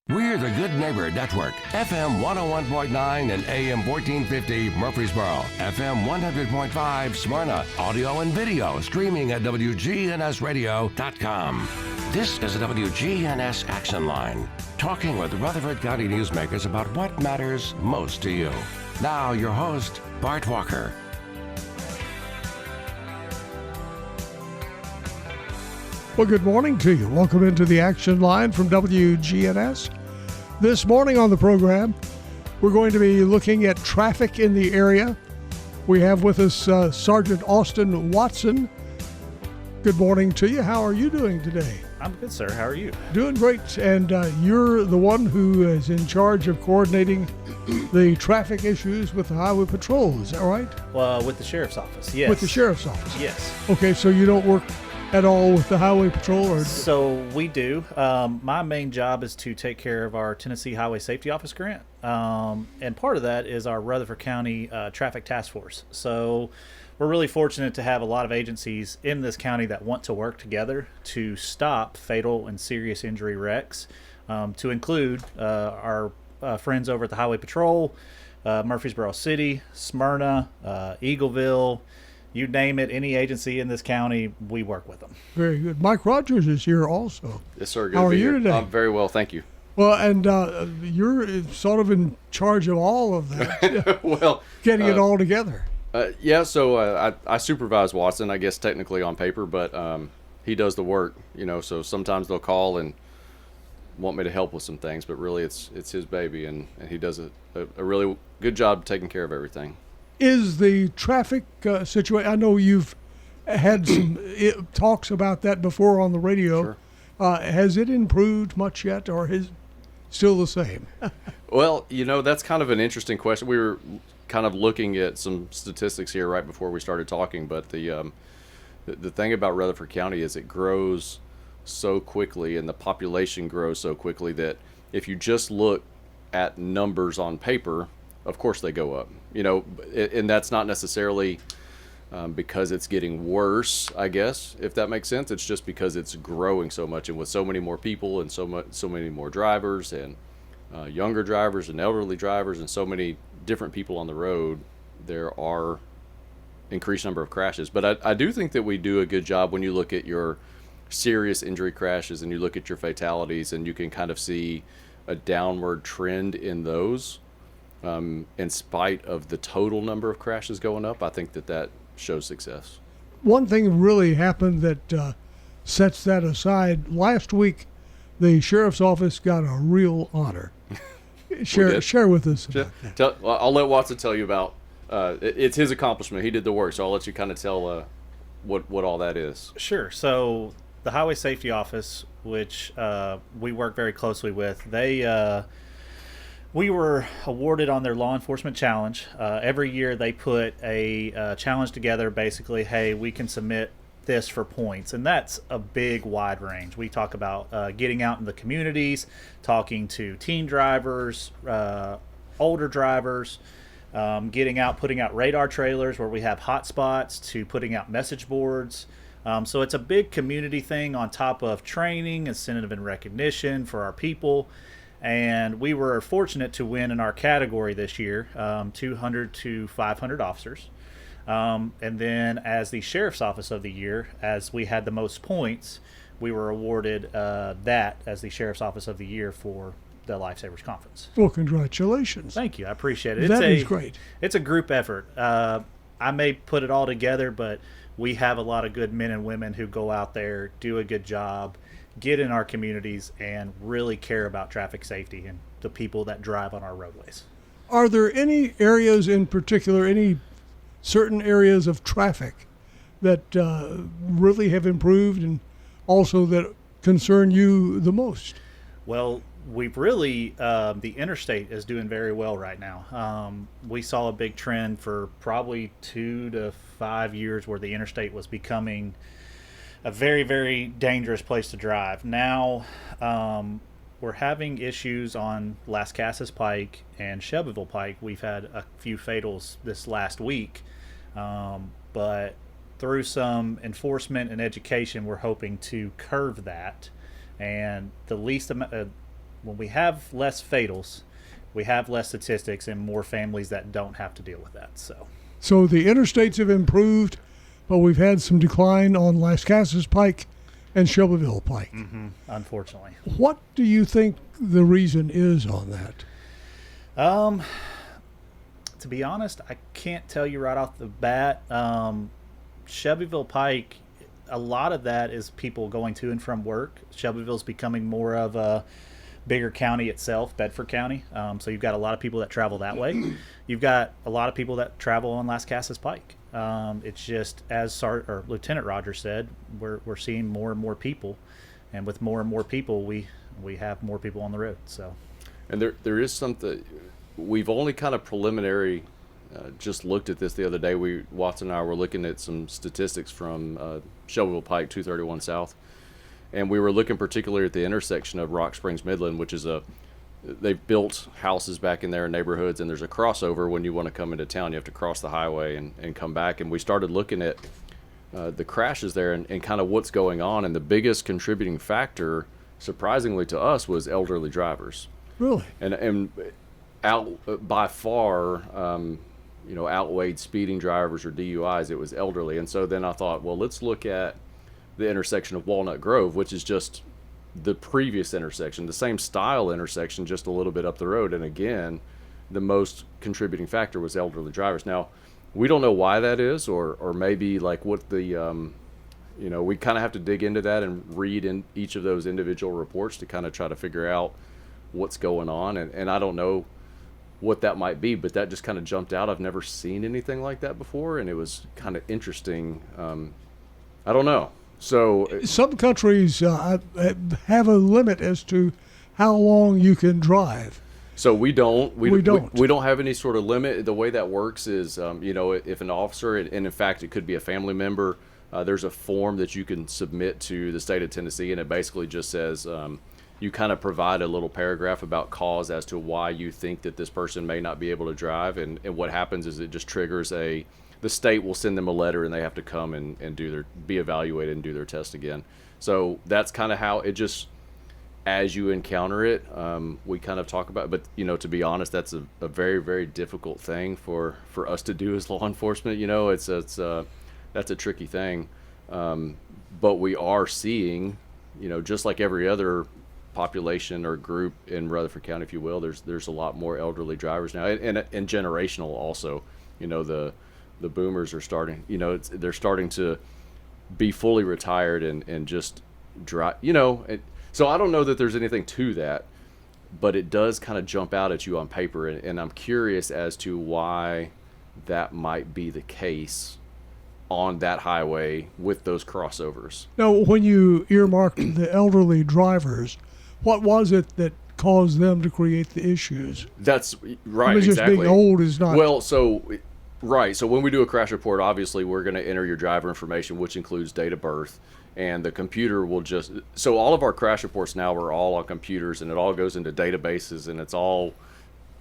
We're the Good Neighbor Network, FM 101.9 and AM 1450 Murfreesboro, FM 100.5 Smyrna, audio and video streaming at WGNSradio.com. This is the WGNS Action Line, talking with Rutherford County newsmakers about what matters most to you. Now, your host, Bart Walker. Well, good morning to you. Welcome into the Action Line from WGNS. This morning on the program, we're going to be looking at traffic in the area. We have with us Sergeant Austin Watson. Good morning to you. How are you doing today? I'm good, sir. How are you? Doing great. And you're the one who is in charge of coordinating the traffic issues with the Highway Patrol. Is that right? Well, with the Sheriff's Office, yes. With the Sheriff's Office? Yes. Okay, so you don't work at all with the Highway Patrol? Or So we do. My main job is to take care of our Tennessee Highway Safety Office grant. And part of that is our Rutherford County Traffic Task Force. So we're really fortunate to have a lot of agencies in this county that want to work together to stop fatal and serious injury wrecks, to include our friends over at the Highway Patrol, Murfreesboro City, Smyrna, Eagleville. You name it, any agency in this county, we work with them. Very good. Mike Rodgers is here also. Yes, sir. Good How to are be you here. today? I'm very well, thank you. Well, and you're sort of in charge of all of that, Well, getting it all together. so I supervise Watson, I guess technically on paper, but he does the work, so sometimes they'll call and want me to help with some things, but really it's his baby, and he does a really good job taking care of everything. Is the traffic situation, I know you've had some talks about that before on the radio. Sure. Has it improved much yet, or is it still the same? Well, that's kind of an interesting question. We were kind of looking at some statistics here right before we started talking, but the thing about Rutherford County is it grows so quickly, and the population grows so quickly that if you just look at numbers on paper, of course they go up, and that's not necessarily because it's getting worse, I guess, if that makes sense. It's just because it's growing so much, and with so many more people and so many more drivers and younger drivers and elderly drivers and so many different people on the road, there are increased number of crashes. But I do think that we do a good job when you look at your serious injury crashes and you look at your fatalities, and you can kind of see a downward trend in those. In spite of the total number of crashes going up, I think that shows success. One thing really happened that sets that aside. Last week, the Sheriff's Office got a real honor. Share with us about that. I'll let Watson tell you about it's his accomplishment. He did the work, so I'll let you kind of tell what all that is. Sure. So the Highway Safety Office, which we work very closely with, we were awarded on their law enforcement challenge. Every year they put a challenge together, basically, hey, we can submit this for points. And that's a big, wide range. We talk about getting out in the communities, talking to teen drivers, older drivers, getting out, putting out radar trailers where we have hot spots, to putting out message boards. So it's a big community thing on top of training, incentive, and recognition for our people. And we were fortunate to win in our category this year, 200 to 500 officers. And then as the Sheriff's Office of the Year, as we had the most points, we were awarded that as the Sheriff's Office of the Year for the Lifesavers Conference. Well, congratulations. Thank you. I appreciate it. That is great. It's a group effort. I may put it all together, but we have a lot of good men and women who go out there, do a good job, get in our communities, and really care about traffic safety and the people that drive on our roadways. Are there any areas in particular, any certain areas of traffic that really have improved and also that concern you the most? Well, we've really, the interstate is doing very well right now. We saw a big trend for probably 2 to 5 years where the interstate was becoming a very, very dangerous place to drive. Now, we're having issues on Las Casas Pike and Shelbyville Pike. We've had a few fatals this last week, but through some enforcement and education, we're hoping to curve that. And the least when we have less fatals, we have less statistics and more families that don't have to deal with that. So the interstates have improved, but we've had some decline on Las Casas Pike and Shelbyville Pike. Unfortunately. What do you think the reason is on that? To be honest, I can't tell you right off the bat. Shelbyville Pike, a lot of that is people going to and from work. Shelbyville's becoming more of a bigger county itself, Bedford County. So you've got a lot of people that travel that way. You've got a lot of people that travel on Las Casas Pike. It's just, as Lieutenant Rodgers said, we're seeing more and more people, and with more and more people, we have more people on the road. So, and there is something we've only kind of preliminary just looked at this the other day. Watson and I were looking at some statistics from Shelbyville Pike 231 South, and we were looking particularly at the intersection of Rock Springs Midland, which is they've built houses back in their neighborhoods, and there's a crossover when you want to come into town. You have to cross the highway and come back. And we started looking at the crashes there and kind of what's going on. And the biggest contributing factor, surprisingly to us, was elderly drivers. Really? And out by far, outweighed speeding drivers or DUIs. It was elderly. And so then I thought, well, let's look at the intersection of Walnut Grove, which is just the previous intersection, the same style intersection, just a little bit up the road. And again, the most contributing factor was elderly drivers. Now, we don't know why that is, or maybe like what the, we kind of have to dig into that and read in each of those individual reports to kind of try to figure out what's going on. And I don't know what that might be, but that just kind of jumped out. I've never seen anything like that before, and it was kind of interesting. I don't know. So some countries have a limit as to how long you can drive. So we don't. We don't. We don't have any sort of limit. The way that works is, if an officer, and in fact it could be a family member, there's a form that you can submit to the state of Tennessee, and it basically just says you kind of provide a little paragraph about cause as to why you think that this person may not be able to drive, and what happens is it just triggers the state will send them a letter, and they have to come and be evaluated and do their test again. So that's kind of how it just, as you encounter it, we kind of talk about it. But, to be honest, that's a very, very difficult thing for us to do as law enforcement. That's a tricky thing. But we are seeing, just like every other population or group in Rutherford County, if you will, there's a lot more elderly drivers now, and generational also. The boomers are starting, they're starting to be fully retired and just drive, so I don't know that there's anything to that, but it does kind of jump out at you on paper, and I'm curious as to why that might be the case on that highway with those crossovers. Now, when you earmarked the elderly drivers, what was it that caused them to create the issues? That's right. I mean, exactly. Just being old is not. Well, right. So when we do a crash report, obviously we're going to enter your driver information, which includes date of birth, and the computer will so all of our crash reports now are all on computers, and it all goes into databases, and it's all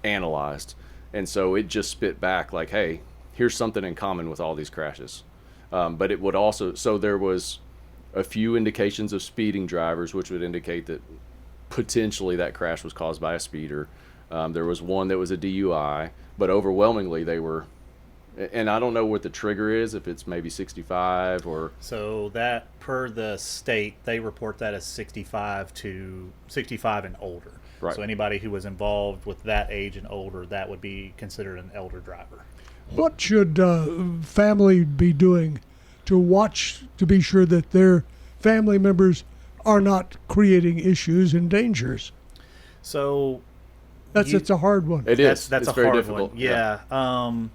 analyzed. And so it just spit back like, hey, here's something in common with all these crashes. But it would also, so there was a few indications of speeding drivers, which would indicate that potentially that crash was caused by a speeder. There was one that was a DUI, but overwhelmingly they were, and I don't know what the trigger is, if it's maybe 65 or... So that, per the state, they report that as 65 and older. Right. So anybody who was involved with that age and older, that would be considered an elder driver. What should family be doing to watch to be sure that their family members are not creating issues and dangers? So... It's a hard one. It is. That's it's a very hard difficult. one. Yeah.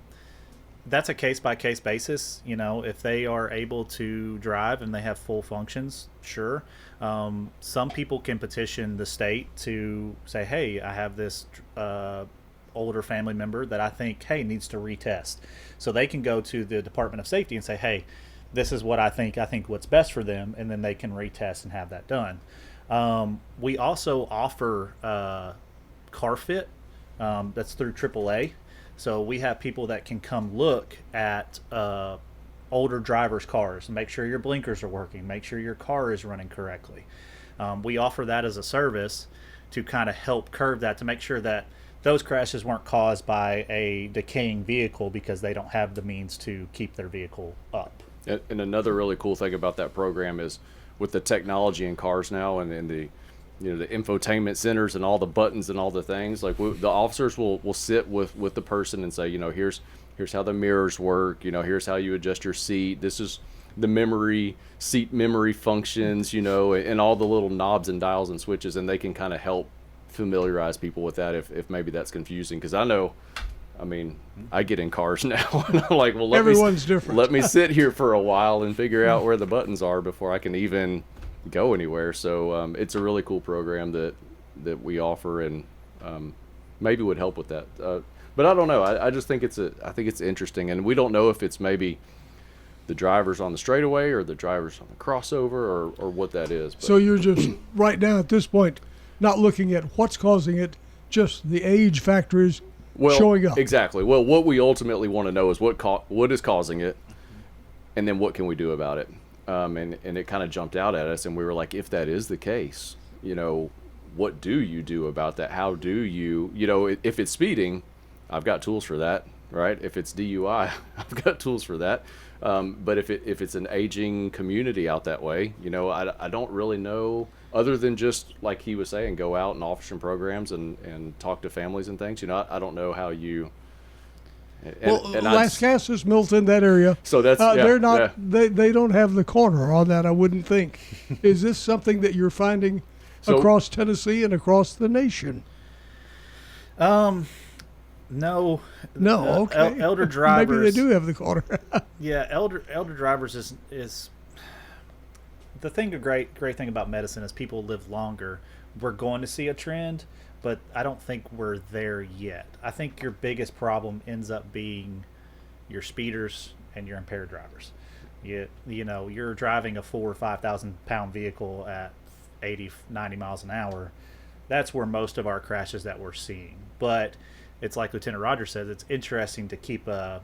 That's a case-by-case basis. If they are able to drive and they have full functions, sure. Some people can petition the state to say, hey, I have this older family member that I think, hey, needs to retest. So they can go to the Department of Safety and say, hey, this is what I think what's best for them, and then they can retest and have that done. We also offer car fit. That's through AAA. So we have people that can come look at older drivers' cars, make sure your blinkers are working, make sure your car is running correctly. We offer that as a service, to kind of help curb that, to make sure that those crashes weren't caused by a decaying vehicle because they don't have the means to keep their vehicle up. And another really cool thing about that program is with the technology in cars now and the the infotainment centers and all the buttons and all the things, like the officers will sit with the person and say, here's how the mirrors work, here's how you adjust your seat, this is the seat memory functions, and all the little knobs and dials and switches, and they can kind of help familiarize people with that if maybe that's confusing, because I get in cars now and I'm like, well, everyone's different. Let me sit here for a while and figure out where the buttons are before I can even go anywhere. So it's a really cool program that we offer, and maybe would help with that. But I don't know. I just think I think it's interesting, and we don't know if it's maybe the drivers on the straightaway or the drivers on the crossover or what that is. But. So you're just right now at this point not looking at what's causing it, just the age factors showing up. Exactly. Well, what we ultimately want to know is what is causing it, and then what can we do about it. And it kind of jumped out at us, and we were like, if that is the case, what do you do about that? How do you, if it's speeding, I've got tools for that, right? If it's DUI, I've got tools for that. But if it's an aging community out that way, I don't really know, other than just like he was saying, go out and offer some programs and talk to families and things. I don't know how you. Las Casas, Milton, that area. So that's they're not. Yeah. They don't have the corner on that, I wouldn't think. Is this something that you're finding across Tennessee and across the nation? No. Okay. Elder drivers. Maybe they do have the corner. Yeah, elder drivers is the thing. A great thing about medicine is people live longer. We're going to see a trend, but I don't think we're there yet. I think your biggest problem ends up being your speeders and your impaired drivers. You're driving a 4,000 or 5,000 pound vehicle at 80, 90 miles an hour. That's where most of our crashes that we're seeing. But it's like Lieutenant Rodgers says, it's interesting to keep a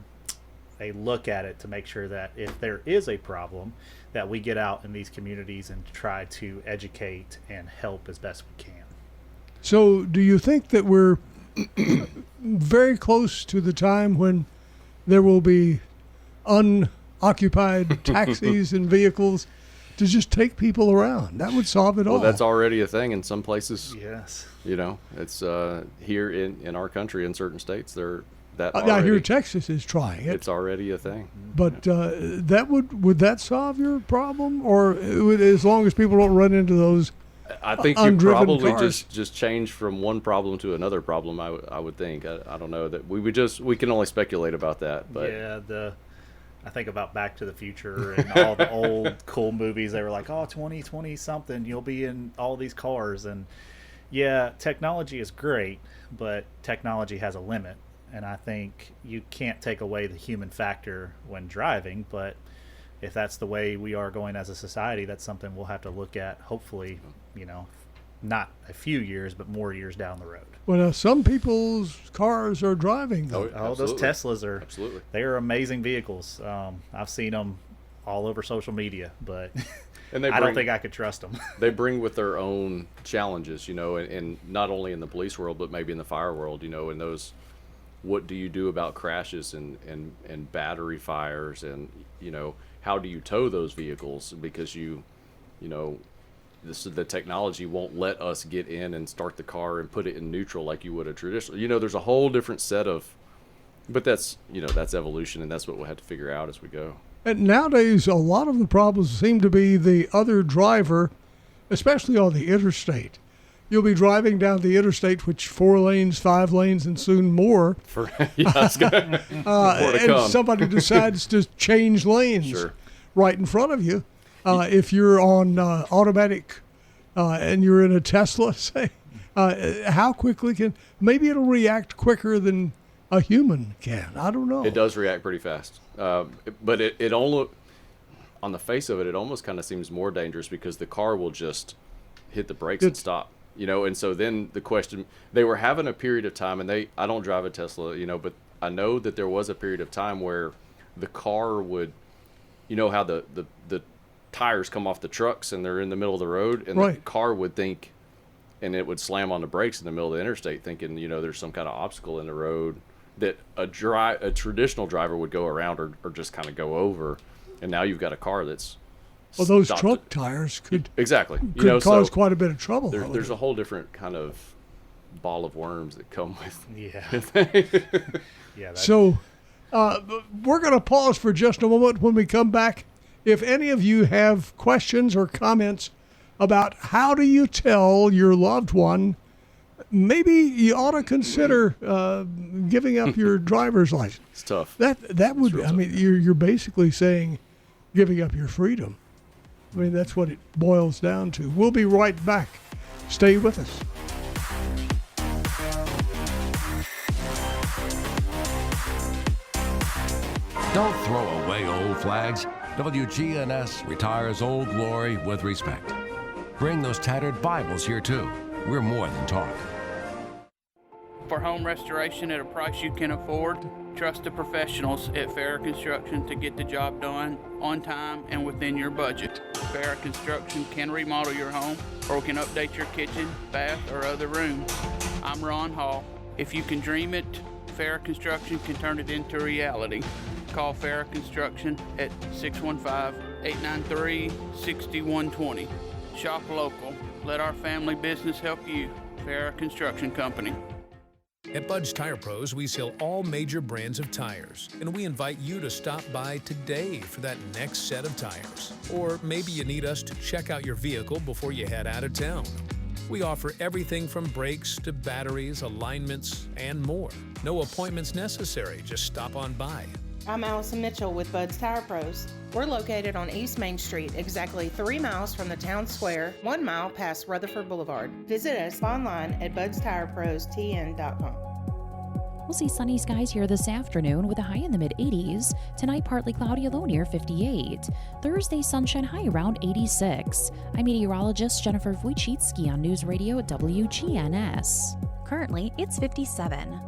look at it to make sure that if there is a problem, that we get out in these communities and try to educate and help as best we can. So do you think that we're very close to the time when there will be unoccupied taxis and vehicles to just take people around? That would solve it all. Well, that's already a thing in some places. Yes. It's here in our country, in certain states, I hear Texas is trying it. It's already a thing. But would that solve your problem, or as long as people don't run into those? I think you probably cars. just change from one problem to another problem. I would think. I don't know that we can only speculate about that. But yeah, I think about Back to the Future and all the old cool movies. They were like, 2020 something, you'll be in all these cars. And yeah, technology is great, but technology has a limit. And I think you can't take away the human factor when driving, but if that's the way we are going as a society, that's something we'll have to look at, hopefully, not a few years, but more years down the road. Well, now, some people's cars are driving, though. Oh, those Teslas are, absolutely. They are amazing vehicles. I've seen them all over social media, but and I don't think I could trust them. They bring with their own challenges, and not only in the police world, but maybe in the fire world, and those, what do you do about crashes and battery fires, and, how do you tow those vehicles? Because the technology won't let us get in and start the car and put it in neutral like you would a traditional. There's a whole different set of, but that's that's evolution, and that's what we'll have to figure out as we go. And nowadays, a lot of the problems seem to be the other driver, especially on the interstate. You'll be driving down the interstate, which 4 lanes, 5 lanes, and soon more. And somebody decides to change lanes right in front of you. If you're on automatic and you're in a Tesla, say, how quickly maybe it'll react quicker than a human can. I don't know. It does react pretty fast. But it only, on the face of it, it almost kind of seems more dangerous because the car will just hit the brakes and stop. And so then the question, they were having a period of time, and I don't drive a Tesla, but I know that there was a period of time where the car would, how the tires come off the trucks and they're in the middle of the road, and the car would think and it would slam on the brakes in the middle of the interstate, thinking there's some kind of obstacle in the road that a traditional driver would go around or just kind of go over, and now you've got a car that's those truck tires could exactly cause quite a bit of trouble. There's a whole different kind of ball of worms that come with So we're going to pause for just a moment. When we come back, if any of you have questions or comments about how do you tell your loved one, maybe you ought to consider giving up your driver's license. It's tough. That would, I mean, you're basically saying giving up your freedom. I mean, that's what it boils down to. We'll be right back. Stay with us. Don't throw away old flags. WGNS retires old glory with respect. Bring those tattered Bibles here, too. We're more than talk. For home restoration at a price you can afford, trust the professionals at Farrah Construction to get the job done on time and within your budget. Farrah Construction can remodel your home or can update your kitchen, bath, or other rooms. I'm Ron Hall. If you can dream it, Farrah Construction can turn it into reality. Call Farrah Construction at 615-893-6120. Shop local. Let our family business help you. Farrah Construction Company. At Bud's Tire Pros, we sell all major brands of tires, and we invite you to stop by today for that next set of tires. Or maybe you need us to check out your vehicle before you head out of town. We offer everything from brakes to batteries, alignments, and more. No appointments necessary, just stop on by. I'm Allison Mitchell with Bud's Tire Pros. We're located on East Main Street, exactly 3 miles from the town square, 1 mile past Rutherford Boulevard. Visit us online at budstirepros.tn.com. We'll see sunny skies here this afternoon with a high in the mid-80s. Tonight, partly cloudy, a low near 58. Thursday, sunshine high around 86. I'm meteorologist Jennifer Wojcicki on News Radio WGNS. Currently, it's 57.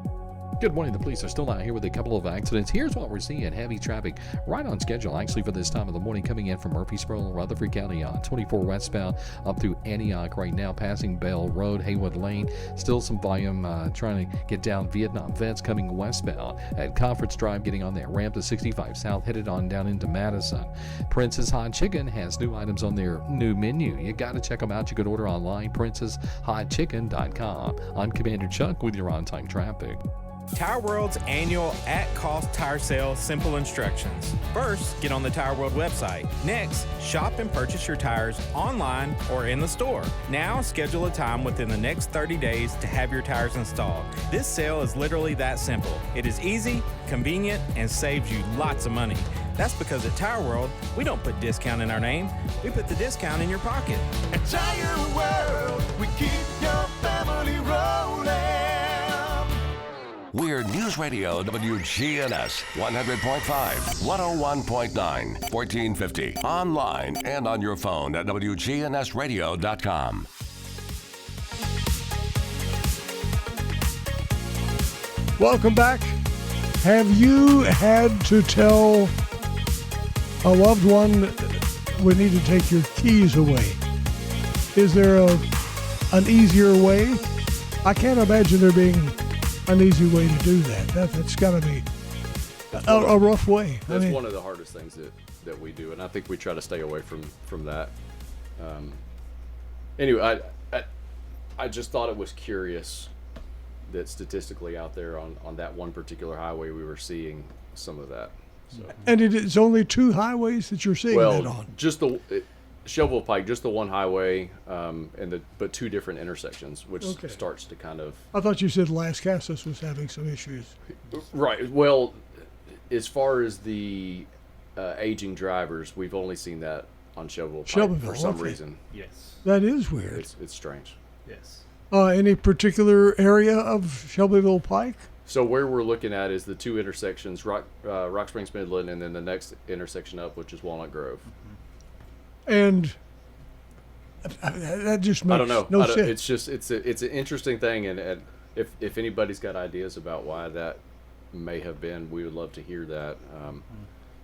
Good morning. The police are still out here with a couple of accidents. Here's what we're seeing. Heavy traffic right on schedule, actually, for this time of the morning, coming in from Murfreesboro, Rutherford County on 24 westbound up through Antioch right now, passing Bell Road, Haywood Lane. Still some volume trying to get down Vietnam Vets coming westbound at Conference Drive, getting on that ramp to 65 South, headed on down into Madison. Prince's Hot Chicken has new items on their new menu. You got to check them out. You can order online, princeshotchicken.com. I'm Commander Chuck with your on-time traffic. Tire World's annual at-cost tire sale simple instructions. First, get on the Tire World website. Next, shop and purchase your tires online or in the store. Now, schedule a time within the next 30 days to have your tires installed. This sale is literally that simple. It is easy, convenient, and saves you lots of money. That's because at Tire World, we don't put discount in our name. We put the discount in your pocket. At Tire World, we keep your family rolling. We're News Radio WGNS 100.5, 101.9, 1450. Online and on your phone at WGNSradio.com. Welcome back. Have you had to tell a loved one, we need to take your keys away? Is there an easier way? I can't imagine there being an easy way to do that. That's got to be a rough way. That's one of the hardest things that we do, and I think we try to stay away from that. Anyway, I just thought it was curious that statistically out there on that one particular highway we were seeing some of that. So. And it's only 2 highways that you're seeing that on? Just Shelbyville Pike, just the one highway, but 2 different intersections, which starts to kind of. I thought you said Las Casas was having some issues. Right. Well, as far as the aging drivers, we've only seen that on Shelbyville Pike for some reason. Yes. That is weird. It's strange. Yes. Any particular area of Shelbyville Pike? So where we're looking at is the 2 intersections, Rock Springs Midland, and then the next intersection up, which is Walnut Grove. And that just makes no sense. It's just it's an interesting thing, and if anybody's got ideas about why that may have been, we would love to hear that.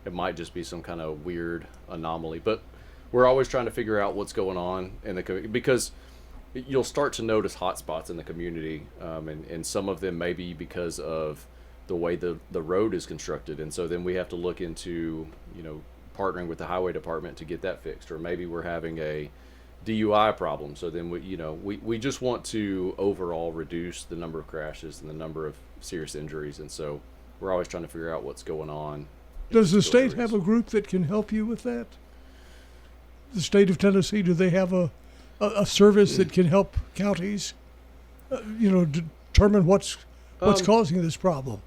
It might just be some kind of weird anomaly, but we're always trying to figure out what's going on in the because you'll start to notice hot spots in the community, and some of them may be because of the way the road is constructed, and so then we have to look into, partnering with the highway department to get that fixed, or maybe we're having a DUI problem, so then we just want to overall reduce the number of crashes and the number of serious injuries, and so we're always trying to figure out what's going on. Does the state have a group that can help you with that? The state of Tennessee, do they have a service that can help counties, determine what's causing this problem?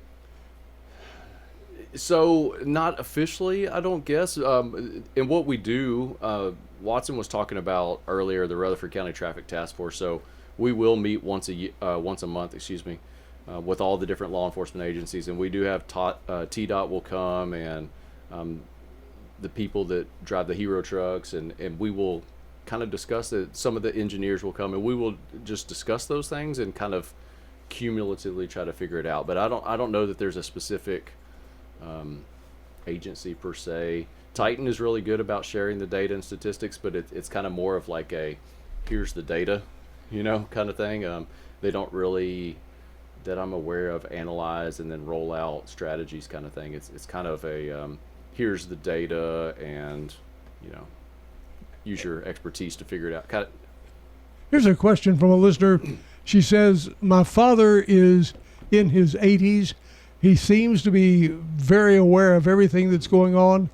So not officially, I don't guess. And what we do, Watson was talking about earlier, the Rutherford County Traffic Task Force. So we will meet once a month, with all the different law enforcement agencies, and we do have TDOT will come, and the people that drive the hero trucks, and we will kind of discuss it. Some of the engineers will come, and we will just discuss those things and kind of cumulatively try to figure it out. But I don't know that there's a specific agency per se. Titan is really good about sharing the data and statistics, but it's kind of more of like a here's the data, kind of thing. They don't really, that I'm aware of, analyze and then roll out strategies kind of thing. It's kind of a here's the data, and use your expertise to figure it out. Here's a question from a listener. She says, my father is in his 80s. He seems to be very aware of everything that's going on,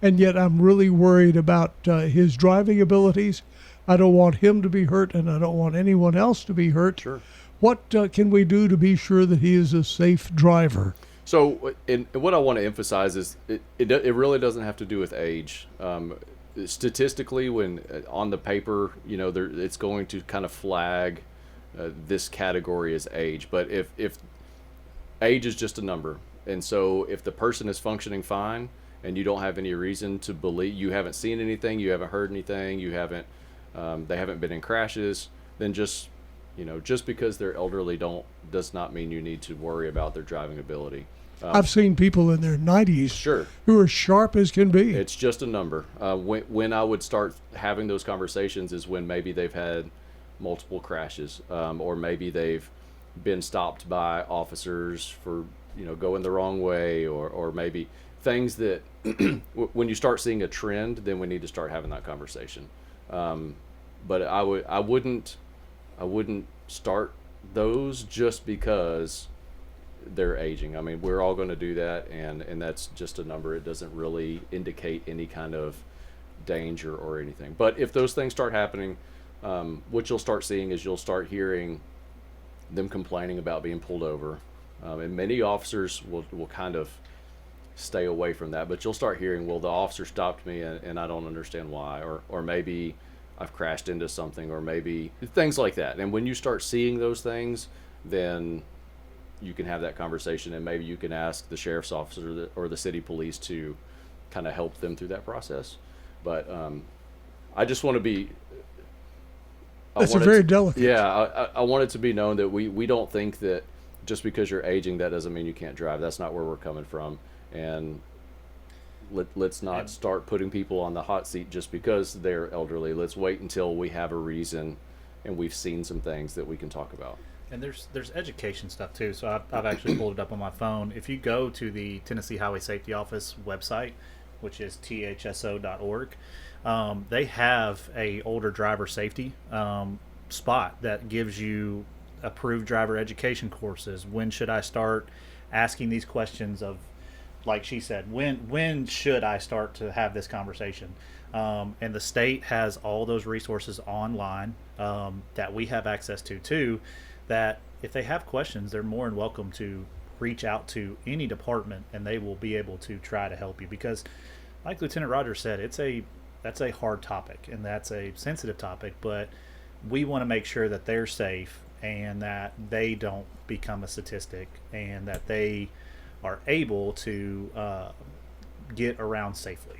and yet I'm really worried about his driving abilities. I don't want him to be hurt, and I don't want anyone else to be hurt. Sure. What can we do to be sure that he is a safe driver? So, and what I want to emphasize is it really doesn't have to do with age. Statistically, when on the paper, it's going to kind of flag this category as age. But if age is just a number, and so if the person is functioning fine and you don't have any reason to believe, you haven't seen anything, you haven't heard anything, they haven't been in crashes, then just because they're elderly does not mean you need to worry about their driving ability. I've seen people in their 90s sure, who are sharp as can be. It's just a number. When I would start having those conversations is when maybe they've had multiple crashes, or maybe they've been stopped by officers for going the wrong way, or maybe things that when you start seeing a trend, then we need to start having that conversation. But I wouldn't start those just because they're aging. I mean, we're all going to do that, and that's just a number. It doesn't really indicate any kind of danger or anything. But if those things start happening, what you'll start seeing is you'll start hearing them complaining about being pulled over, and many officers will kind of stay away from that, but you'll start hearing, well, the officer stopped me and I don't understand why, or maybe I've crashed into something, or maybe things like that. And when you start seeing those things, then you can have that conversation, and maybe you can ask the sheriff's officer or the city police to kind of help them through that process. But I just want to be That's very delicate. Yeah, I want it to be known that we don't think that just because you're aging, that doesn't mean you can't drive. That's not where we're coming from. And let's not start putting people on the hot seat just because they're elderly. Let's wait until we have a reason and we've seen some things that we can talk about. And there's education stuff too. So I've actually pulled it up on my phone. If you go to the Tennessee Highway Safety Office website, which is thso.org, they have a older driver safety spot that gives you approved driver education courses. When should I start asking these questions of, like she said, when should I start to have this conversation? And the state has all those resources online that we have access to too, that if they have questions, they're more than welcome to reach out to any department, and they will be able to try to help you. Because like Lieutenant Rodgers said, that's a hard topic, and that's a sensitive topic, but we want to make sure that they're safe and that they don't become a statistic, and that they are able to get around safely.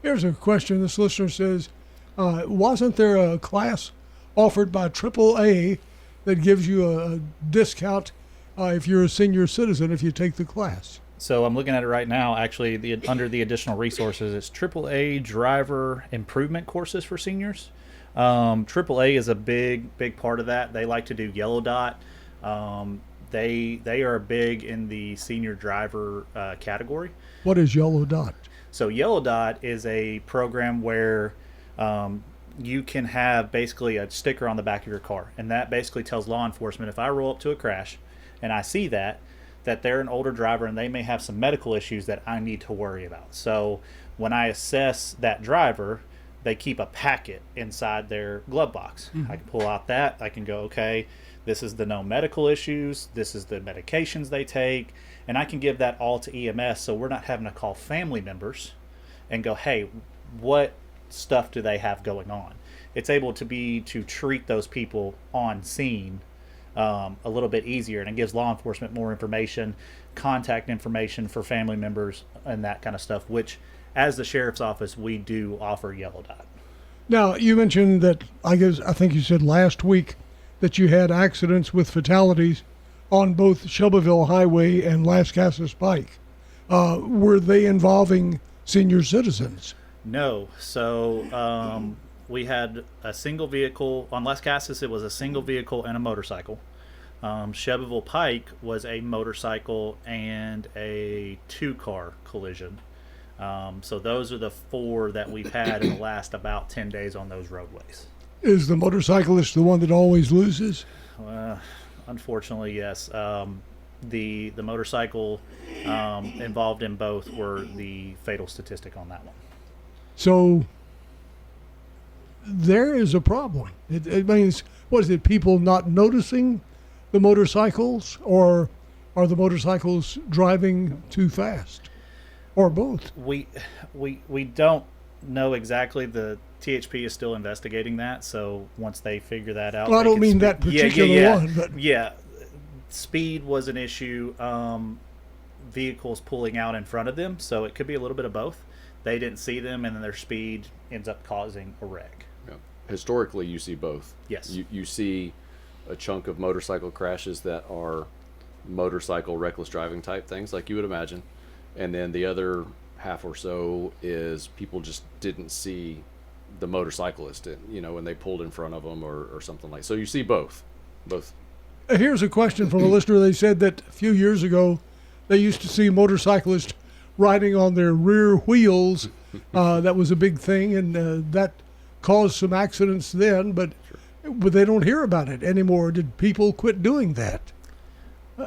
Here's a question. This listener says, wasn't there a class offered by AAA that gives you a discount if you're a senior citizen if you take the class? So I'm looking at it right now. Actually, under the additional resources, it's AAA driver improvement courses for seniors. AAA is a big part of that. They like to do yellow dot. They are big in the senior driver category. What is Yellow Dot? So Yellow Dot is a program where you can have basically a sticker on the back of your car, and that basically tells law enforcement if I roll up to a crash and I see that they're an older driver and they may have some medical issues that I need to worry about. So when I assess that driver, they keep a packet inside their glove box. I can pull out that. I can go, okay, this is the known medical issues. This is the medications they take. And I can give that all to EMS, so we're not having to call family members and go, hey, what stuff do they have going on? It's able to treat those people on scene a little bit easier, and it gives law enforcement more information, contact information for family members and that kind of stuff, which as the sheriff's office, we do offer Yellow Dot. Now, you mentioned that, I think you said last week that you had accidents with fatalities on both Shelbyville Highway and Las Casas Pike. Were they involving senior citizens? No. So we had a single vehicle. On Las Casas, it was a single vehicle and a motorcycle. Shelbyville Pike was a motorcycle and a 2-car collision. So those are the 4 that we've had in the last about 10 days on those roadways. Is the motorcyclist the one that always loses? Unfortunately, yes. The motorcycle involved in both were the fatal statistic on that one. So there is a problem. It means, what is it, people not noticing the motorcycles, or are the motorcycles driving too fast? Or both? We don't know exactly. The THP is still investigating that, so once they figure that out... Well, I don't mean that particular one, but... Yeah, speed was an issue. Vehicles pulling out in front of them, so it could be a little bit of both. They didn't see them, and then their speed ends up causing a wreck. Yeah. Historically, you see both. Yes. You see a chunk of motorcycle crashes that are motorcycle reckless driving type things, like you would imagine. And then the other half or so is people just didn't see the motorcyclist, when they pulled in front of them or something like that. So you see both. Here's a question from a listener. They said that a few years ago, they used to see motorcyclists riding on their rear wheels. That was a big thing, and that caused some accidents then, but they don't hear about it anymore. Did people quit doing that?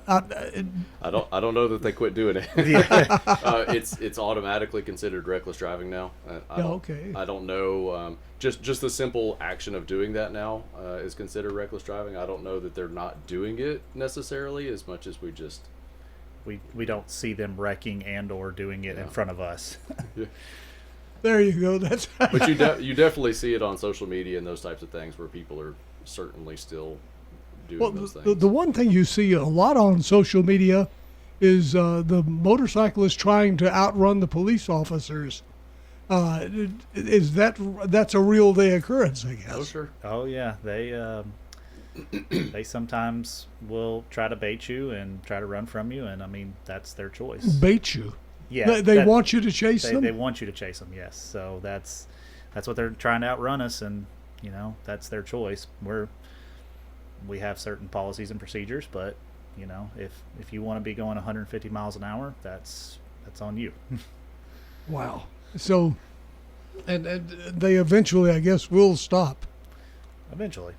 I don't know that they quit doing it. It's automatically considered reckless driving now. I don't know. Just the simple action of doing that now is considered reckless driving. I don't know that they're not doing it necessarily as much as we don't see them wrecking and or doing it in front of us. Yeah. There you go. But you definitely see it on social media and those types of things where people are certainly still doing those things. The one thing you see a lot on social media is the motorcyclists trying to outrun the police officers. That's a real day occurrence, I guess. Oh, sure. Oh, yeah. They sometimes will try to bait you and try to run from you, and I mean that's their choice. Bait you? Yeah. They want you to chase them? They want you to chase them, yes. So that's what they're trying to outrun us, and that's their choice. We have certain policies and procedures, but if you want to be going 150 miles an hour, that's on you. Wow. So, and they eventually, I guess, will stop. Eventually.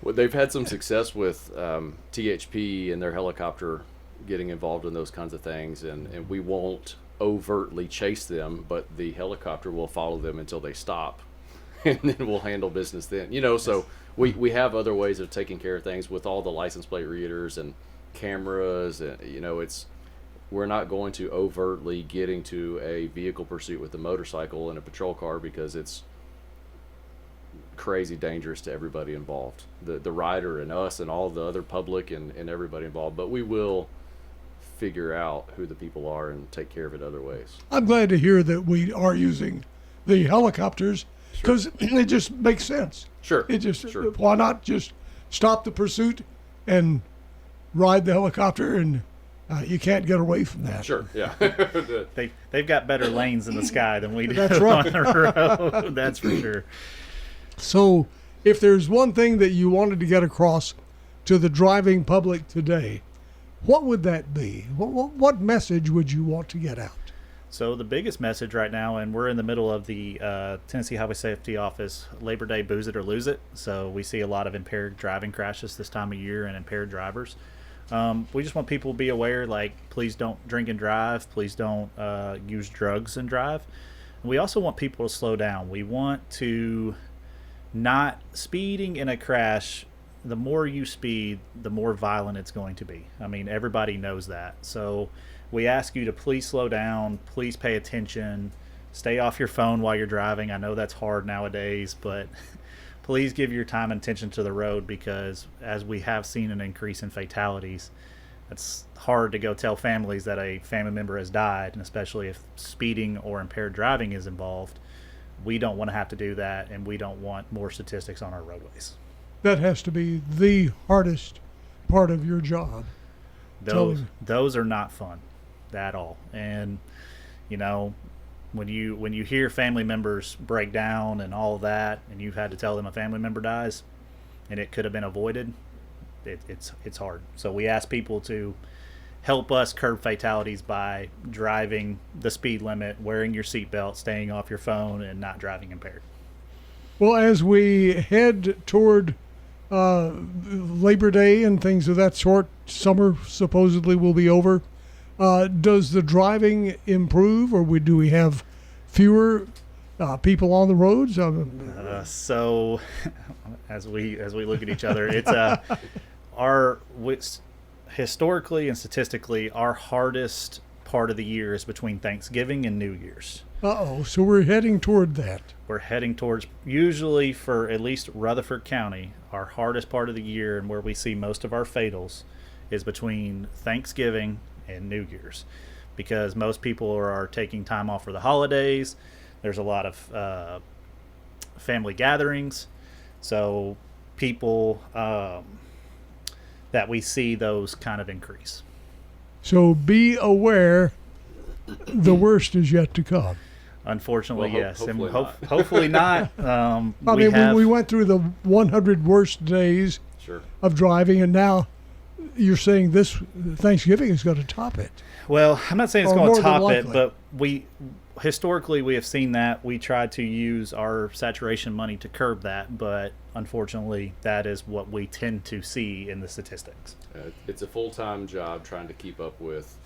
Well, they've had some success with THP and their helicopter getting involved in those kinds of things, and we won't overtly chase them, but the helicopter will follow them until they stop, and then we'll handle business then. So we have other ways of taking care of things with all the license plate readers and cameras, and we're not going to overtly get into a vehicle pursuit with a motorcycle and a patrol car because it's crazy dangerous to everybody involved, the rider and us and all the other public and everybody involved. But we will figure out who the people are and take care of it other ways. I'm glad to hear that we are using the helicopters because it just makes sense. Sure. Why not just stop the pursuit and ride the helicopter, and you can't get away from that. Sure, yeah. They've got better lanes in the sky than we do That's right. on the road. That's for sure. So if there's one thing that you wanted to get across to the driving public today, what would that be? What message would you want to get out? So the biggest message right now, and we're in the middle of the Tennessee Highway Safety Office Labor Day Booze It or Lose It. So we see a lot of impaired driving crashes this time of year and impaired drivers. We just want people to be aware, like, please don't drink and drive. Please don't use drugs and drive. And we also want people to slow down. We want to not speeding in a crash. The more you speed, the more violent it's going to be. I mean, everybody knows that. So we ask you to please slow down, please pay attention, stay off your phone while you're driving. I know that's hard nowadays, but please give your time and attention to the road, because as we have seen an increase in fatalities, it's hard to go tell families that a family member has died, and especially if speeding or impaired driving is involved. We don't want to have to do that, and we don't want more statistics on our roadways. That has to be the hardest part of your job. Those are not fun at all. And you know, when you hear family members break down and all of that, and you've had to tell them a family member dies and it could have been avoided, it's hard. So we ask people to help us curb fatalities by driving the speed limit, wearing your seatbelt, staying off your phone, and not driving impaired. Well, as we head toward Labor Day and things of that sort, summer supposedly will be over. Does the driving improve, or do we have fewer people on the roads? So, as we look at each other, it's historically and statistically, our hardest part of the year is between Thanksgiving and New Year's. So we're heading toward that. We're heading towards, usually for at least Rutherford County, our hardest part of the year and where we see most of our fatals is between Thanksgiving and New Year's, because most people are taking time off for the holidays. There's a lot of family gatherings, so people that we see those kind of increase. So be aware, the worst is yet to come. Unfortunately, well, yes, hopefully and not. hopefully not. When we went through the 100 worst days of driving, and now you're saying this Thanksgiving is going to top it. Well, I'm not saying it's going to top it, but historically we have seen that. We try to use our saturation money to curb that, but unfortunately that is what we tend to see in the statistics. It's a full-time job trying to keep up with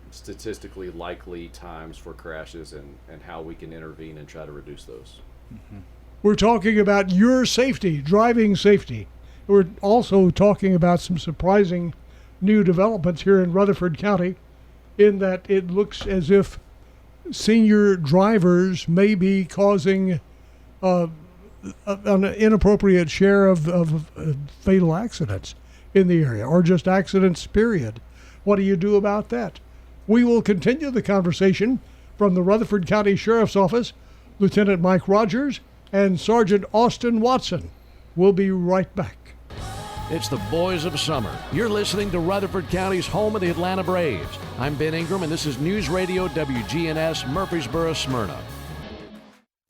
statistically likely times for crashes and how we can intervene and try to reduce those. Mm-hmm. We're talking about your safety, driving safety. We're also talking about some surprising new developments here in Rutherford County, in that it looks as if senior drivers may be causing an inappropriate share of fatal accidents in the area, or just accidents, period. What do you do about that? We will continue the conversation from the Rutherford County Sheriff's Office. Lieutenant Mike Rodgers and Sergeant Austin Watson. We'll be right back. It's the boys of summer. You're listening to Rutherford County's home of the Atlanta Braves. I'm Ben Ingram, and this is News Radio WGNS Murfreesboro, Smyrna.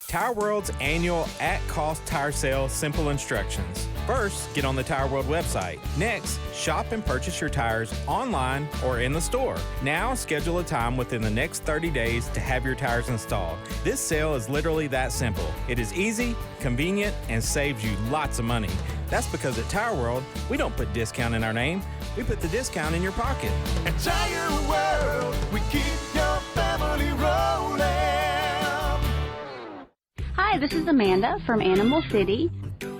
Tire World's annual at-cost tire sale, simple instructions. First, get on the Tire World website. Next, shop and purchase your tires online or in the store. Now, schedule a time within the next 30 days to have your tires installed. This sale is literally that simple. It is easy, convenient, and saves you lots of money. That's because at Tire World, we don't put discount in our name. We put the discount in your pocket. At Tire World, we keep your family rolling. Hi, this is Amanda from Animal City,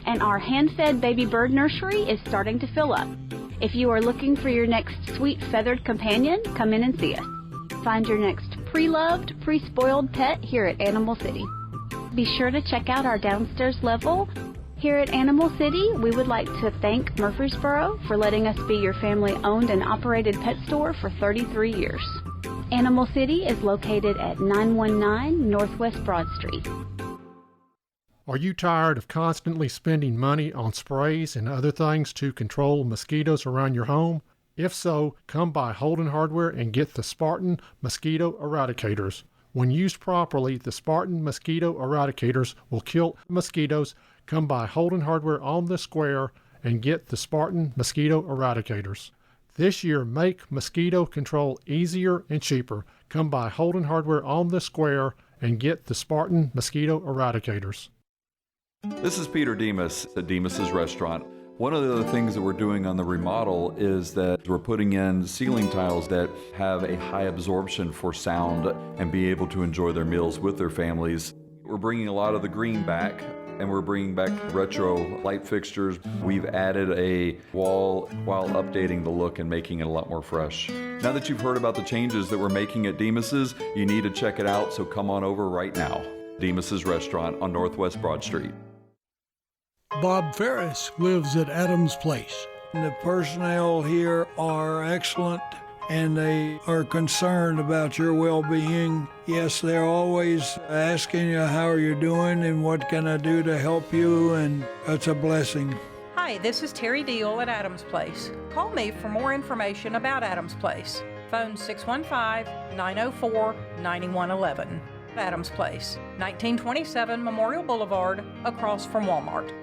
and our hand-fed baby bird nursery is starting to fill up. If you are looking for your next sweet feathered companion, come in and see us. Find your next pre-loved, pre-spoiled pet here at Animal City. Be sure to check out our downstairs level. Here at Animal City, we would like to thank Murfreesboro for letting us be your family-owned and operated pet store for 33 years. Animal City is located at 919 Northwest Broad Street. Are you tired of constantly spending money on sprays and other things to control mosquitoes around your home? If so, come by Holden Hardware and get the Spartan Mosquito Eradicators. When used properly, the Spartan mosquito eradicators will kill mosquitoes. Come by Holden Hardware on the square and get the Spartan mosquito eradicators. This year, make mosquito control easier and cheaper. Come by Holden Hardware on the square and get the Spartan mosquito eradicators. This is Peter Demas at Demas's Restaurant. One of the things that we're doing on the remodel is that we're putting in ceiling tiles that have a high absorption for sound and be able to enjoy their meals with their families. We're bringing a lot of the green back, and we're bringing back retro light fixtures. We've added a wall while updating the look and making it a lot more fresh. Now that you've heard about the changes that we're making at Demas's, you need to check it out, so come on over right now. Demas's Restaurant on Northwest Broad Street. Bob Ferris lives at Adams Place. The personnel here are excellent, and they are concerned about your well-being. Yes, they're always asking you how are you doing and what can I do to help you, and that's a blessing. Hi, this is Terry Deal at Adams Place. Call me for more information about Adams Place. Phone 615-904-9111. Adams Place, 1927 Memorial Boulevard, across from Walmart.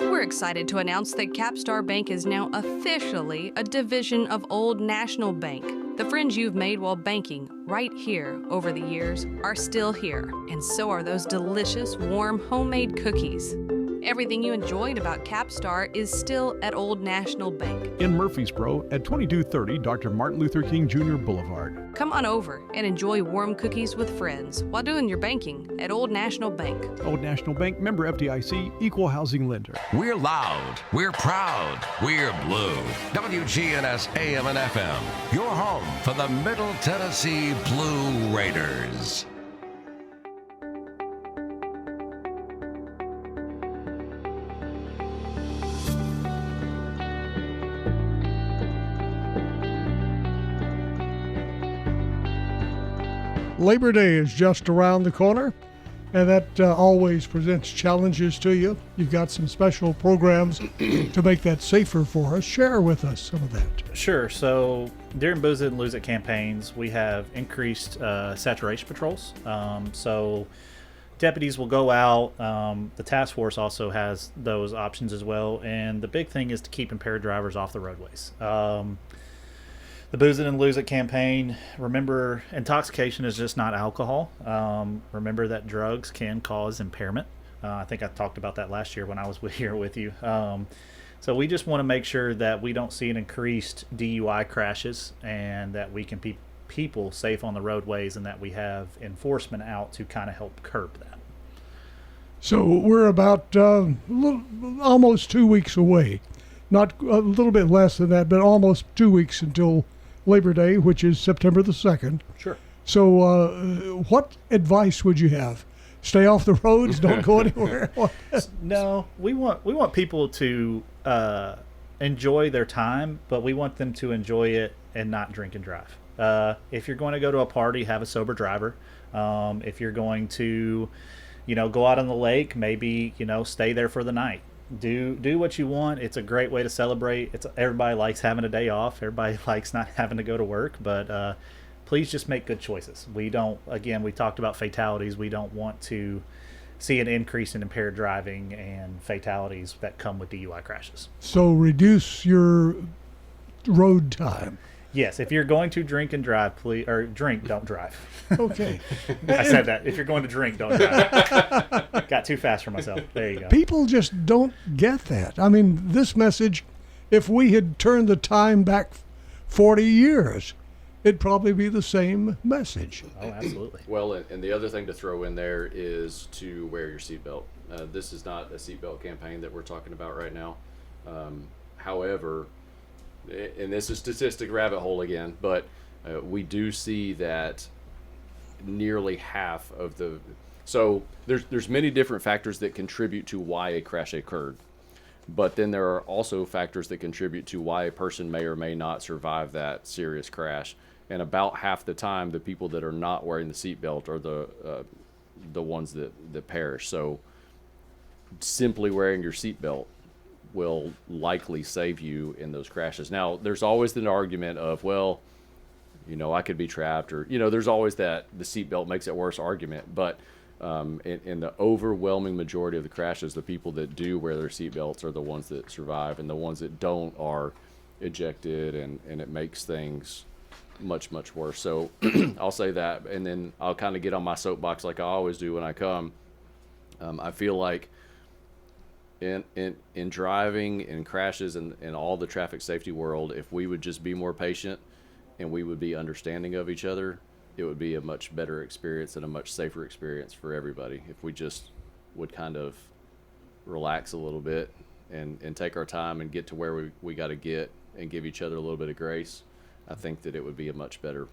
We're excited to announce that Capstar Bank is now officially a division of Old National Bank. The friends you've made while banking right here over the years are still here, and so are those delicious, warm, homemade cookies. Everything you enjoyed about Capstar is still at Old National Bank. In Murfreesboro at 2230 Dr. Martin Luther King Jr. Boulevard. Come on over and enjoy warm cookies with friends while doing your banking at Old National Bank. Old National Bank, member FDIC, equal housing lender. We're loud, we're proud, we're blue. WGNS AM and FM, your home for the Middle Tennessee Blue Raiders. Labor Day is just around the corner, and that always presents challenges to you. You've got some special programs to make that safer for us. Share with us some of that. Sure. So during Booze It and Lose It campaigns, we have increased saturation patrols. So deputies will go out. The task force also has those options as well. And the big thing is to keep impaired drivers off the roadways. The Booze It and Lose It campaign, remember, intoxication is just not alcohol. Remember that drugs can cause impairment. I think I talked about that last year when I was here with you. So we just want to make sure that we don't see an increased DUI crashes, and that we can keep people safe on the roadways, and that we have enforcement out to kind of help curb that. So we're about almost 2 weeks away. Not a little bit less than that, but almost 2 weeks until Labor Day, which is September the 2nd. Sure. So what advice would you have? Stay off the roads, don't go anywhere? No, we want people to enjoy their time, but we want them to enjoy it and not drink and drive. If you're going to go to a party, have a sober driver. If you're going to, go out on the lake, maybe, stay there for the night. Do what you want. It's a great way to celebrate. Everybody likes having a day off. Everybody likes not having to go to work, but please just make good choices. We talked about fatalities. We don't want to see an increase in impaired driving and fatalities that come with DUI crashes. So reduce your road time. Yes, if you're going to drink and drive, please, or drink, don't drive. Okay. I said that. If you're going to drink, don't drive. Got too fast for myself. There you go. People just don't get that. I mean, this message, if we had turned the time back 40 years, it'd probably be the same message. Oh, absolutely. Well, and the other thing to throw in there is to wear your seatbelt. This is not a seatbelt campaign that we're talking about right now. However, and this is statistic rabbit hole again, but we do see that nearly half of the... So there's many different factors that contribute to why a crash occurred. But then there are also factors that contribute to why a person may or may not survive that serious crash. And about half the time, the people that are not wearing the seatbelt are the ones that perish. So simply wearing your seatbelt will likely save you in those crashes. Now, there's always an argument of, well, I could be trapped, or there's always that the seatbelt makes it worse argument. But in the overwhelming majority of the crashes, the people that do wear their seatbelts are the ones that survive, and the ones that don't are ejected, and it makes things much, much worse. So I'll say that, and then I'll kind of get on my soapbox like I always do when I come. I feel like in driving and crashes and all the traffic safety world, if we would just be more patient and we would be understanding of each other, it would be a much better experience and a much safer experience for everybody. If we just would kind of relax a little bit and take our time and get to where we got to get and give each other a little bit of grace, I think that it would be a much better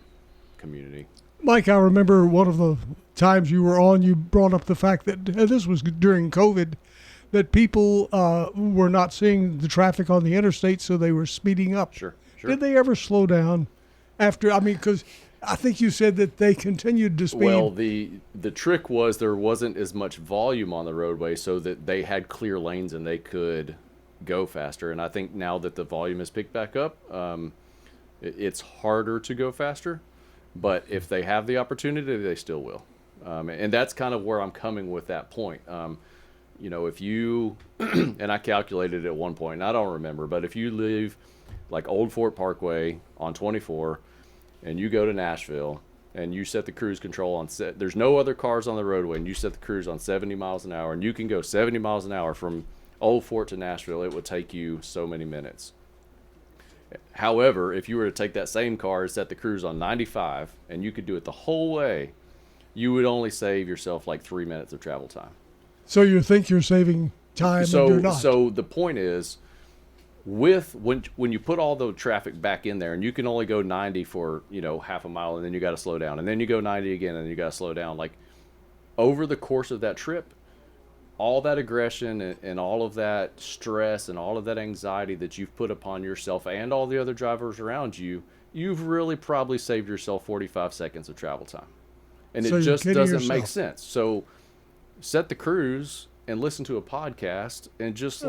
community. Mike, I remember one of the times you were on, you brought up the fact that, and this was during COVID, that people were not seeing the traffic on the interstate, so they were speeding up. Sure. Did they ever slow down after? Because I think you said that they continued to speed. Well, the trick was there wasn't as much volume on the roadway, so that they had clear lanes and they could go faster. And I think now that the volume has picked back up, it's harder to go faster. But if they have the opportunity, they still will. And that's kind of where I'm coming with that point. If you, and I calculated at one point, and I don't remember, but if you leave like Old Fort Parkway on 24 and you go to Nashville and you set the cruise control on there's no other cars on the roadway, and you set the cruise on 70 miles an hour, and you can go 70 miles an hour from Old Fort to Nashville, it would take you so many minutes. However, if you were to take that same car and set the cruise on 95 and you could do it the whole way, you would only save yourself like 3 minutes of travel time. So you think you're saving time and you're not. So the point is, when you put all the traffic back in there, and you can only go 90 for half a mile, and then you got to slow down, and then you go 90 again, and you got to slow down. Like over the course of that trip, all that aggression and all of that stress and all of that anxiety that you've put upon yourself and all the other drivers around you, you've really probably saved yourself 45 seconds of travel time. And so it just doesn't make sense. So set the cruise and listen to a podcast and just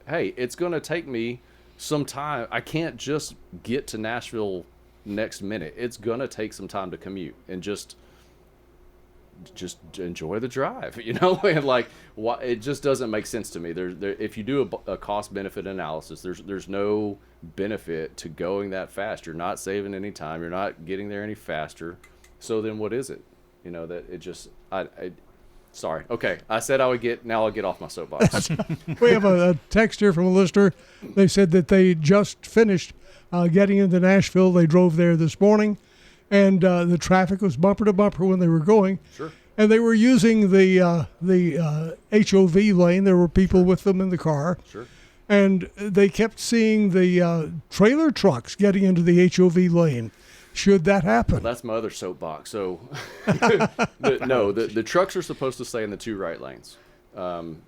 hey, it's going to take me some time. I can't just get to Nashville next minute. It's going to take some time to commute, and just enjoy the drive, and it just doesn't make sense to me. If you do a cost benefit analysis, there's no benefit to going that fast. You're not saving any time. You're not getting there any faster. So then what is it? That it just, sorry. Okay. I said I'll get off my soapbox. We have a text here from a listener. They said that they just finished getting into Nashville. They drove there this morning, and the traffic was bumper to bumper when they were going. Sure. And they were using the HOV lane. There were people with them in the car. Sure. And they kept seeing the trailer trucks getting into the HOV lane. Should that happen? Well, that's my other soapbox. So, the trucks are supposed to stay in the two right lanes. And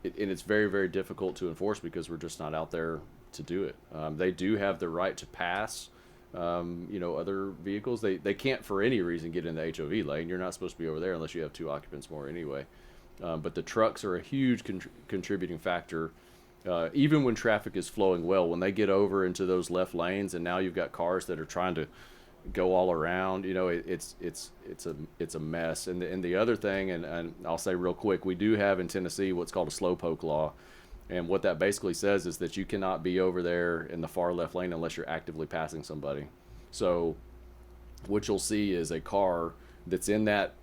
it's very, very difficult to enforce because we're just not out there to do it. They do have the right to pass, other vehicles. They can't for any reason get in the HOV lane. You're not supposed to be over there unless you have two occupants more anyway. But the trucks are a huge contributing factor. Even when traffic is flowing well, when they get over into those left lanes, and now you've got cars that are trying to go all around, it's a mess. And the other thing, and I'll say real quick, we do have in Tennessee what's called a slowpoke law, and what that basically says is that you cannot be over there in the far left lane unless you're actively passing somebody. So what you'll see is a car that's in that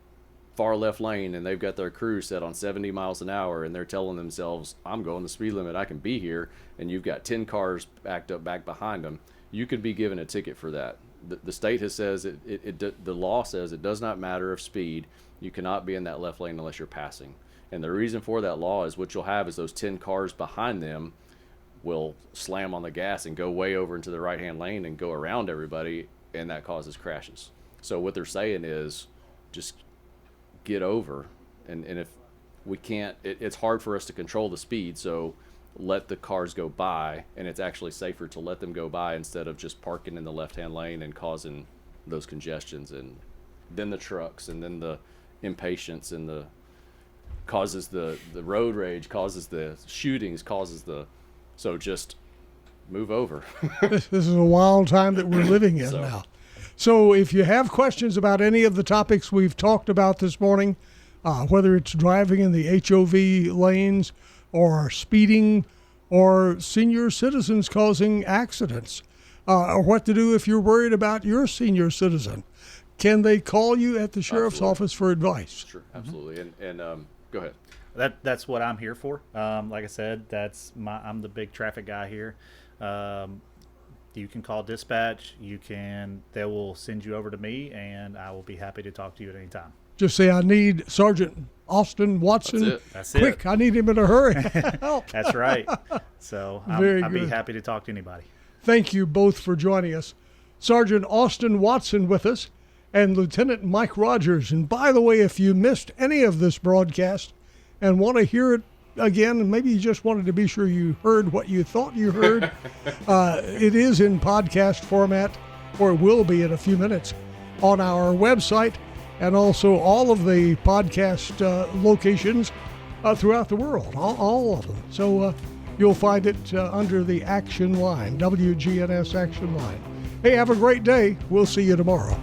far left lane, and they've got their cruise set on 70 miles an hour, and they're telling themselves, I'm going the speed limit, I can be here, and you've got 10 cars backed up back behind them. You could be given a ticket for that. The state says the law says it does not matter of speed. You cannot be in that left lane unless you're passing. And the reason for that law is what you'll have is those 10 cars behind them will slam on the gas and go way over into the right-hand lane and go around everybody, and that causes crashes. So what they're saying is just get over, and if we can't, it's hard for us to control the speed, so let the cars go by, and it's actually safer to let them go by instead of just parking in the left-hand lane and causing those congestions, and then the trucks, and then the impatience, and causes the road rage, causes the shootings, so just move over. This is a wild time that we're living in now. So if you have questions about any of the topics we've talked about this morning, whether it's driving in the HOV lanes or speeding or senior citizens causing accidents, or what to do if you're worried about your senior citizen, can they call you at the sheriff's office for advice? Sure, absolutely. And go ahead. That's what I'm here for. Like I said, I'm the big traffic guy here. You can call dispatch. They will send you over to me, and I will be happy to talk to you at any time. Just say, I need Sergeant Austin Watson. That's quick. it. I need him in a hurry. That's right. So Very I'd be good. happy to talk to anybody. Thank you both for joining us. Sergeant Austin Watson with us and Lieutenant Mike Rodgers. And by the way, if you missed any of this broadcast and want to hear it again, and maybe you just wanted to be sure you heard what you thought you heard, it is in podcast format, or it will be in a few minutes, on our website, and also all of the podcast locations throughout the world, all of them. So you'll find it under the Action Line, WGNS Action Line. Hey, have a great day. We'll see you tomorrow.